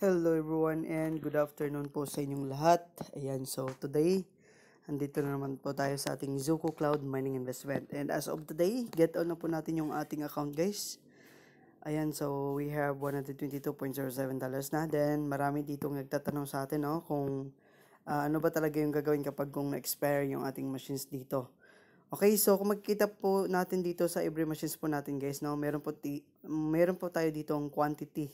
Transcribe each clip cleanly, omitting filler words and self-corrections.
Hello everyone and good afternoon po sa inyong lahat. Ayan, so today, andito na naman po tayo sa ating Zuko Cloud Mining Investment. And as of today, get on na po natin yung ating account guys. Ayan, so we have $122.07 na. Then marami ditong nagtatanong sa atin kung ano ba talaga yung gagawin kapag kung na-expire yung ating machines dito. Okay, so kung magkita po natin dito sa every machines po natin guys, meron po tayo dito ang quantity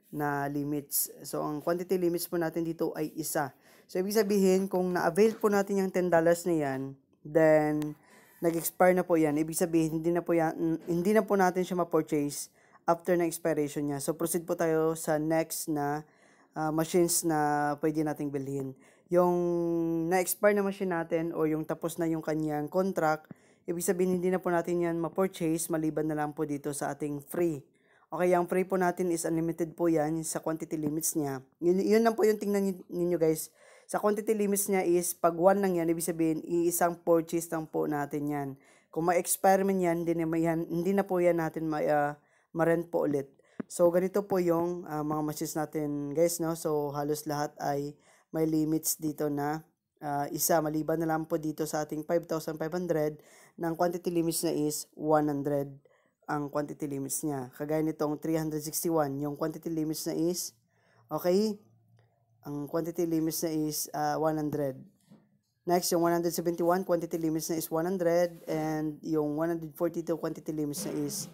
na limits. So, ang quantity limits po natin dito ay isa. So, ibig sabihin, kung na-avail po natin yung $10 na yan, then, nag-expire na po yan. Ibig sabihin, hindi na po natin siya ma-purchase after na expiration niya. So, proceed po tayo sa next na machines na pwede nating bilhin. Yung na-expire na machine natin o yung tapos na yung kanyang contract, ibig sabihin, hindi na po natin yan ma-purchase maliban na lang po dito sa ating free. Okay, yung free po natin is unlimited po yan sa quantity limits niya. Yun lang po yung tingnan ninyo guys. Sa quantity limits niya is pag 1 lang yan, ibig sabihin, iisang purchase lang po natin yan. Kung ma-expire man yan, hindi na po yan natin ma-rent po ulit. So, ganito po yung mga machines natin guys, no? So, halos lahat ay may limits dito na isa. Maliban na lang po dito sa ating 5,500 ng quantity limits na is 100 ang quantity limits niya. Kagaya nitong 361, yung quantity limits na is, okay, ang quantity limits na is 100. Next, yung 171, quantity limits na is 100, and yung 142 quantity limits na is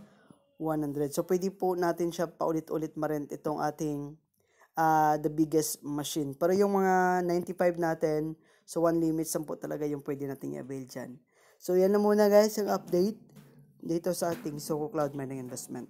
100. So, pwede po natin siya paulit-ulit ma-rent itong ating the biggest machine. Pero yung mga 95 natin, so 1 limit, 10 talaga yung pwede natin i-avail dyan. So, yan na muna guys, yung update dito sa ating Zuko Cloud Mining Investment.